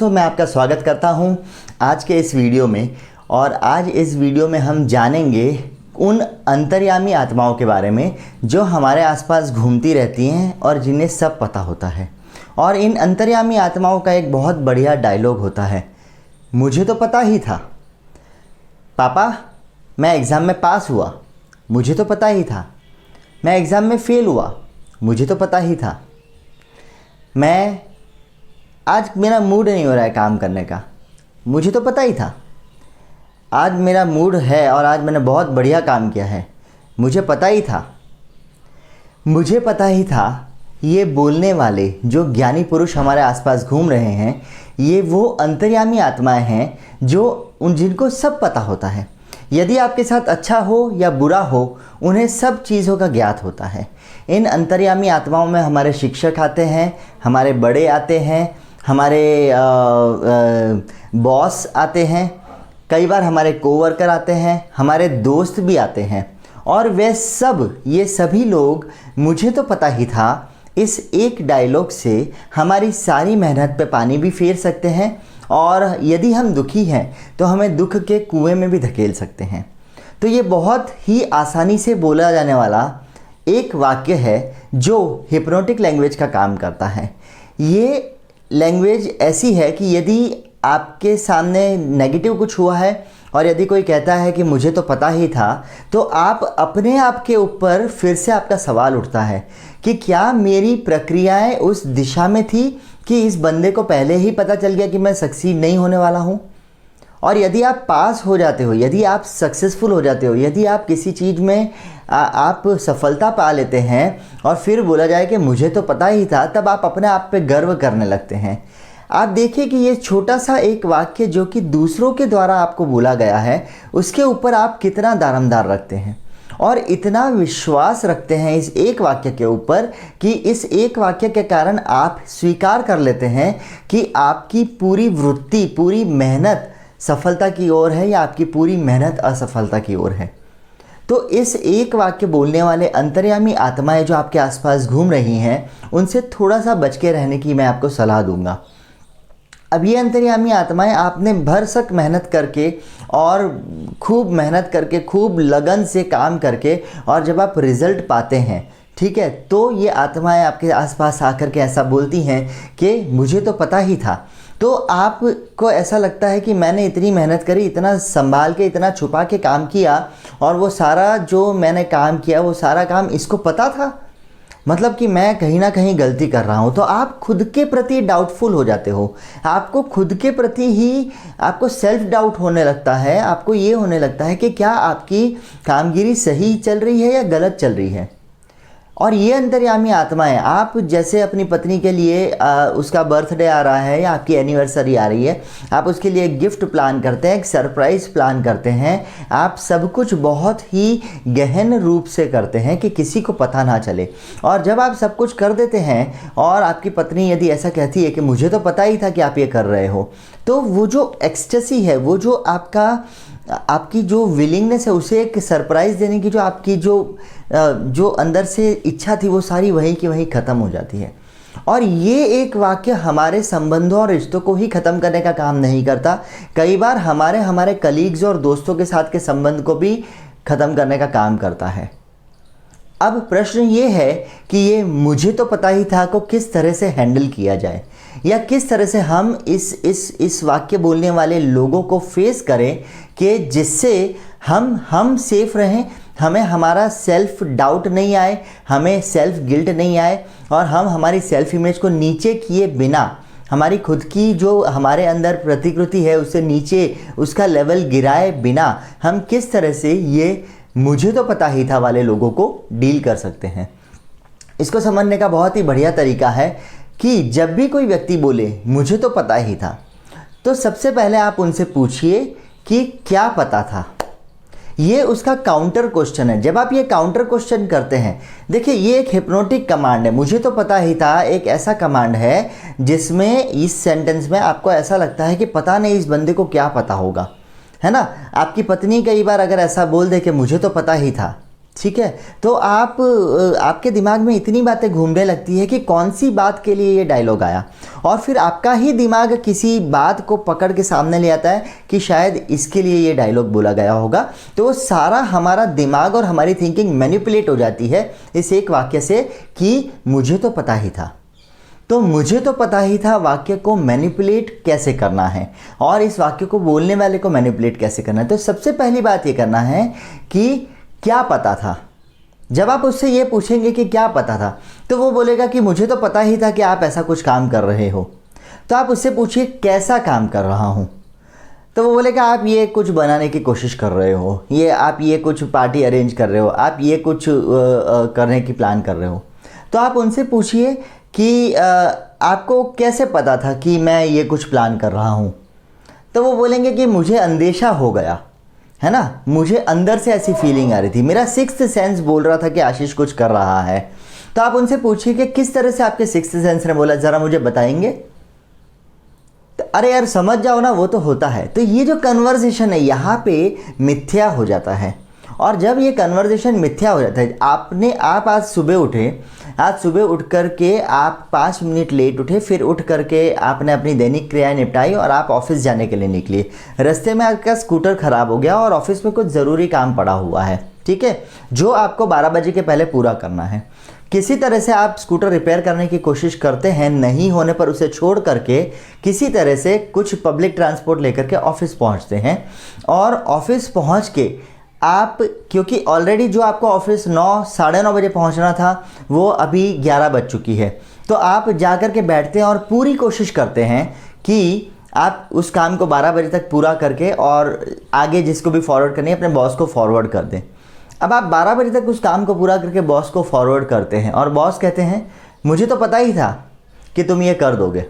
दोस्तों, मैं आपका स्वागत करता हूं आज के इस वीडियो में। और आज इस वीडियो में हम जानेंगे उन अंतर्यामी आत्माओं के बारे में जो हमारे आसपास घूमती रहती हैं और जिन्हें सब पता होता है। और इन अंतर्यामी आत्माओं का एक बहुत बढ़िया डायलॉग होता है, मुझे तो पता ही था पापा, मैं एग्ज़ाम में पास हुआ, मुझे तो पता ही था। मैं एग्ज़ाम में फ़ेल हुआ, मुझे तो पता ही था। मैं आज मेरा मूड नहीं हो रहा है काम करने का, मुझे तो पता ही था। आज मेरा मूड है और आज मैंने बहुत बढ़िया काम किया है, मुझे पता ही था। मुझे पता ही था। ये बोलने वाले जो ज्ञानी पुरुष हमारे आसपास घूम रहे हैं, ये वो अंतर्यामी आत्माएं हैं जिनको सब पता होता है। यदि आपके साथ अच्छा हो या बुरा हो, उन्हें सब चीज़ों का ज्ञात होता है। इन अंतर्यामी आत्माओं में हमारे शिक्षक आते हैं, हमारे बड़े आते हैं, हमारे बॉस आते हैं, कई बार हमारे कोवर्कर आते हैं, हमारे दोस्त भी आते हैं। और ये सभी लोग मुझे तो पता ही था इस एक डायलॉग से हमारी सारी मेहनत पे पानी भी फेर सकते हैं। और यदि हम दुखी हैं तो हमें दुख के कुएं में भी धकेल सकते हैं। तो ये बहुत ही आसानी से बोला जाने वाला एक वाक्य है जो हिप्नोटिक लैंग्वेज का काम करता है। ये लैंग्वेज ऐसी है कि यदि आपके सामने नेगेटिव कुछ हुआ है और यदि कोई कहता है कि मुझे तो पता ही था, तो आप अपने आप के ऊपर फिर से आपका सवाल उठता है कि क्या मेरी प्रक्रियाएं उस दिशा में थी कि इस बंदे को पहले ही पता चल गया कि मैं सक्सीड नहीं होने वाला हूँ। और यदि आप पास हो जाते हो, यदि आप सक्सेसफुल हो जाते हो, यदि आप किसी चीज़ में आप सफलता पा लेते हैं और फिर बोला जाए कि मुझे तो पता ही था, तब आप अपने आप पे गर्व करने लगते हैं। आप देखिए कि ये छोटा सा एक वाक्य जो कि दूसरों के द्वारा आपको बोला गया है, उसके ऊपर आप कितना दारोमदार रखते हैं और इतना विश्वास रखते हैं इस एक वाक्य के ऊपर कि इस एक वाक्य के कारण आप स्वीकार कर लेते हैं कि आपकी पूरी वृत्ति, पूरी मेहनत सफलता की ओर है या आपकी पूरी मेहनत असफलता की ओर है। तो इस एक वाक्य बोलने वाले अंतर्यामी आत्माएं जो आपके आसपास घूम रही हैं, उनसे थोड़ा सा बच के रहने की मैं आपको सलाह दूंगा। अब ये अंतर्यामी आत्माएं आपने भरसक मेहनत करके और खूब मेहनत करके, खूब लगन से काम करके, और जब आप रिज़ल्ट पाते हैं, ठीक है, तो ये आत्माएं आपके आसपास आकर के ऐसा बोलती हैं कि मुझे तो पता ही था। तो आपको ऐसा लगता है कि मैंने इतनी मेहनत करी, इतना संभाल के, इतना छुपा के काम किया, और वो सारा जो मैंने काम किया वो सारा काम इसको पता था, मतलब कि मैं कहीं ना कहीं गलती कर रहा हूँ। तो आप खुद के प्रति डाउटफुल हो जाते हो, आपको खुद के प्रति ही आपको सेल्फ डाउट होने लगता है। आपको ये होने लगता है कि क्या आपकी कामगिरी सही चल रही है या गलत चल रही है। और ये अंतर्यामी आत्माएं, आप जैसे अपनी पत्नी के लिए उसका बर्थडे आ रहा है या आपकी एनिवर्सरी आ रही है, आप उसके लिए एक गिफ्ट प्लान करते हैं, एक सरप्राइज़ प्लान करते हैं। आप सब कुछ बहुत ही गहन रूप से करते हैं कि किसी को पता ना चले। और जब आप सब कुछ कर देते हैं और आपकी पत्नी यदि ऐसा कहती है कि मुझे तो पता ही था कि आप ये कर रहे हो, तो वो जो एक्सटेसी है, वो जो आपकी जो विलिंगनेस है उसे एक सरप्राइज़ देने की जो आपकी जो अंदर से इच्छा थी, वो सारी वहीं की वहीं ख़त्म हो जाती है। और ये एक वाक्य हमारे संबंधों और रिश्तों को ही ख़त्म करने का काम नहीं करता, कई बार हमारे कलीग्स और दोस्तों के साथ के संबंध को भी ख़त्म करने का काम करता है। अब प्रश्न ये है कि ये मुझे तो पता ही था को किस तरह से हैंडल किया जाए, या किस तरह से हम इस वाक्य बोलने वाले लोगों को फेस करें कि जिससे हम सेफ रहें, हमें हमारा सेल्फ डाउट नहीं आए, हमें सेल्फ गिल्ट नहीं आए, और हम हमारी सेल्फ इमेज को नीचे किए बिना, हमारी खुद की जो हमारे अंदर प्रतिकृति है उससे नीचे उसका लेवल गिराए बिना हम किस तरह से ये मुझे तो पता ही था वाले लोगों को डील कर सकते हैं। इसको समझने का बहुत ही बढ़िया तरीका है कि जब भी कोई व्यक्ति बोले मुझे तो पता ही था, तो सबसे पहले आप उनसे पूछिए कि क्या पता था। ये उसका काउंटर क्वेश्चन है। जब आप ये काउंटर क्वेश्चन करते हैं, देखिए ये एक हिप्नोटिक कमांड है, मुझे तो पता ही था एक ऐसा कमांड है जिसमें इस सेंटेंस में आपको ऐसा लगता है कि पता नहीं इस बंदे को क्या पता होगा, है ना। आपकी पत्नी कई बार अगर ऐसा बोल दे कि मुझे तो पता ही था, ठीक है। तो आपके दिमाग में इतनी बातें घूमने लगती है कि कौन सी बात के लिए ये डायलॉग आया, और फिर आपका ही दिमाग किसी बात को पकड़ के सामने ले आता है कि शायद इसके लिए ये डायलॉग बोला गया होगा। तो वो सारा हमारा दिमाग और हमारी थिंकिंग मैनिपुलेट हो जाती है इस एक वाक्य से कि मुझे तो पता ही था। तो मुझे तो पता ही था वाक्य को मैनिपुलेट कैसे करना है और इस वाक्य को बोलने वाले को मैनिपुलेट कैसे करना है। तो सबसे पहली बात ये करना है कि क्या पता था। जब आप उससे ये पूछेंगे कि क्या पता था, तो वो बोलेगा कि मुझे तो पता ही था कि आप ऐसा कुछ काम कर रहे हो। तो आप उससे पूछिए कैसा काम कर रहा हूँ। तो वो बोलेगा आप ये कुछ बनाने की कोशिश कर रहे हो, ये आप ये कुछ पार्टी अरेंज कर रहे हो, आप ये कुछ करने की प्लान कर रहे हो। तो आप उनसे पूछिए कि आपको कैसे पता था कि मैं ये कुछ प्लान कर रहा हूँ। तो वो बोलेंगे कि मुझे अंदेशा हो गया, है ना, मुझे अंदर से ऐसी फीलिंग आ रही थी, मेरा सिक्स्थ सेंस बोल रहा था कि आशीष कुछ कर रहा है। तो आप उनसे पूछिए कि किस तरह से आपके सिक्स्थ सेंस ने बोला, ज़रा मुझे बताएंगे। तो अरे यार समझ जाओ ना, वो तो होता है। तो ये जो कन्वर्सेशन है यहाँ पे मिथ्या हो जाता है। और जब ये कन्वर्सेशन मिथ्या हो जाता है, आप आज सुबह उठ कर के आप 5 मिनट लेट उठे, फिर उठ करके आपने अपनी दैनिक क्रियाएं निपटाई और आप ऑफिस जाने के लिए निकले। रास्ते में आपका स्कूटर ख़राब हो गया और ऑफिस में कुछ ज़रूरी काम पड़ा हुआ है, ठीक है, जो आपको 12 बजे के पहले पूरा करना है। किसी तरह से आप स्कूटर रिपेयर करने की कोशिश करते हैं, नहीं होने पर उसे छोड़ करके किसी तरह से कुछ पब्लिक ट्रांसपोर्ट लेकर के ऑफिस पहुंचते हैं। और ऑफिस पहुंच के आप, क्योंकि ऑलरेडी जो आपको ऑफिस 9 साढ़े 9 बजे पहुंचना था वो अभी 11 बज चुकी है, तो आप जा कर के बैठते हैं और पूरी कोशिश करते हैं कि आप उस काम को 12 बजे तक पूरा करके और आगे जिसको भी फॉरवर्ड करनी है अपने बॉस को फॉरवर्ड कर दें। अब आप 12 बजे तक उस काम को पूरा करके बॉस को फॉरवर्ड करते हैं और बॉस कहते हैं मुझे तो पता ही था कि तुम ये कर दोगे,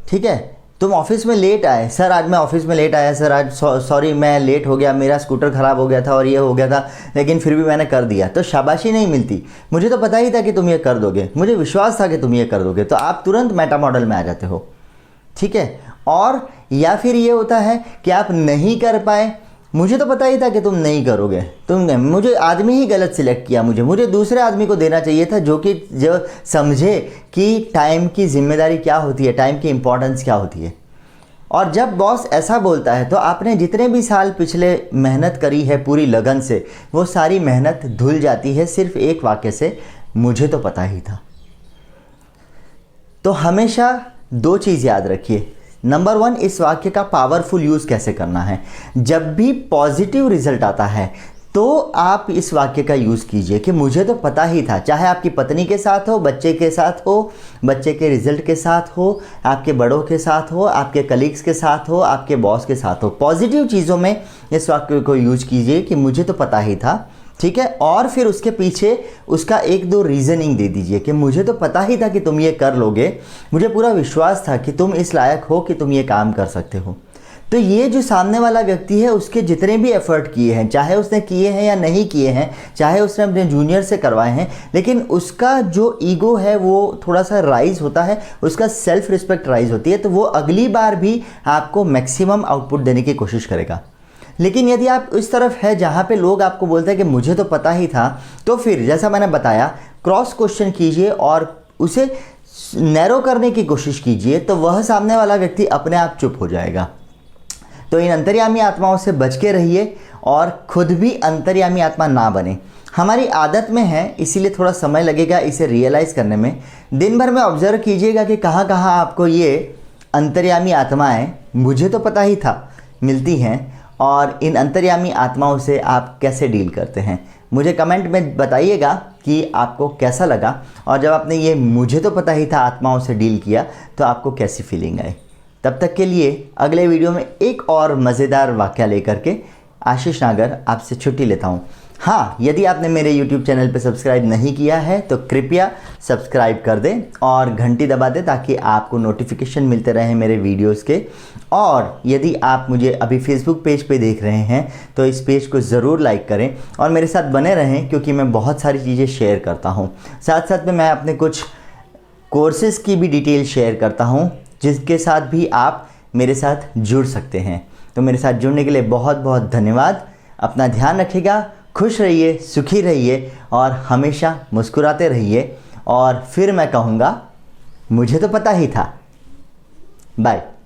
ठीक है। तुम ऑफिस में लेट आए, सर आज मैं ऑफिस में लेट आया सर, आज सॉरी मैं लेट हो गया, मेरा स्कूटर ख़राब हो गया था और ये हो गया था, लेकिन फिर भी मैंने कर दिया। तो शाबाशी नहीं मिलती, मुझे तो पता ही था कि तुम ये कर दोगे, मुझे विश्वास था कि तुम ये कर दोगे। तो आप तुरंत मेटा मॉडल में आ जाते हो, ठीक है। और या फिर ये होता है कि आप नहीं कर पाए, मुझे तो पता ही था कि तुम नहीं करोगे, तुमने मुझे आदमी ही गलत सिलेक्ट किया, मुझे दूसरे आदमी को देना चाहिए था जो समझे कि टाइम की जिम्मेदारी क्या होती है, टाइम की इम्पोर्टेंस क्या होती है। और जब बॉस ऐसा बोलता है तो आपने जितने भी साल पिछले मेहनत करी है पूरी लगन से, वो सारी मेहनत धुल जाती है सिर्फ एक वाक्य से, मुझे तो पता ही था। तो हमेशा 2 चीज़ याद रखिए। नंबर 1, इस वाक्य का पावरफुल यूज़ कैसे करना है। जब भी पॉजिटिव रिजल्ट आता है तो आप इस वाक्य का यूज़ कीजिए कि मुझे तो पता ही था, चाहे आपकी पत्नी के साथ हो, बच्चे के साथ हो, बच्चे के रिजल्ट के साथ हो, आपके बड़ों के साथ हो, आपके कलीग्स के साथ हो, आपके बॉस के साथ हो। पॉजिटिव चीज़ों में इस वाक्य को यूज कीजिए कि मुझे तो पता ही था, ठीक है। और फिर उसके पीछे उसका 1-2 रीज़निंग दे दीजिए कि मुझे तो पता ही था कि तुम ये कर लोगे, मुझे पूरा विश्वास था कि तुम इस लायक हो कि तुम ये काम कर सकते हो। तो ये जो सामने वाला व्यक्ति है उसके जितने भी एफर्ट किए हैं, चाहे उसने किए हैं या नहीं किए हैं, चाहे उसने अपने जूनियर से करवाए हैं, लेकिन उसका जो ईगो है वो थोड़ा सा राइज होता है, उसका सेल्फ रिस्पेक्ट राइज होती है, तो वो अगली बार भी आपको मैक्सिमम आउटपुट देने की कोशिश करेगा। लेकिन यदि आप इस तरफ है जहाँ पे लोग आपको बोलते हैं कि मुझे तो पता ही था, तो फिर जैसा मैंने बताया क्रॉस क्वेश्चन कीजिए और उसे नैरो करने की कोशिश कीजिए, तो वह सामने वाला व्यक्ति अपने आप चुप हो जाएगा। तो इन अंतर्यामी आत्माओं से बच के रहिए और खुद भी अंतर्यामी आत्मा ना बने। हमारी आदत में है, इसीलिए थोड़ा समय लगेगा इसे रियलाइज़ करने में। दिन भर में ऑब्जर्व कीजिएगा कि कहाँ कहाँ आपको ये अंतर्यामी आत्माएं मुझे तो पता ही था मिलती हैं, और इन अंतर्यामी आत्माओं से आप कैसे डील करते हैं। मुझे कमेंट में बताइएगा कि आपको कैसा लगा, और जब आपने ये मुझे तो पता ही था आत्माओं से डील किया तो आपको कैसी फीलिंग आई। तब तक के लिए अगले वीडियो में एक और मज़ेदार वाक़या लेकर के आशीष नागर आपसे छुट्टी लेता हूँ। हाँ, यदि आपने मेरे YouTube चैनल पर सब्सक्राइब नहीं किया है तो कृपया सब्सक्राइब कर दें और घंटी दबा दें ताकि आपको नोटिफिकेशन मिलते रहें मेरे वीडियोस के। और यदि आप मुझे अभी फेसबुक पेज पे देख रहे हैं तो इस पेज को ज़रूर लाइक करें और मेरे साथ बने रहें, क्योंकि मैं बहुत सारी चीज़ें शेयर करता हूँ। साथ साथ में मैं अपने कुछ कोर्सेज़ की भी डिटेल शेयर करता हूँ, जिसके साथ भी आप मेरे साथ जुड़ सकते हैं। तो मेरे साथ जुड़ने के लिए बहुत बहुत धन्यवाद। अपना ध्यान रखिएगा, खुश रहिए, सुखी रहिए और हमेशा मुस्कुराते रहिए। और फिर मैं कहूँगा मुझे तो पता ही था। बाय।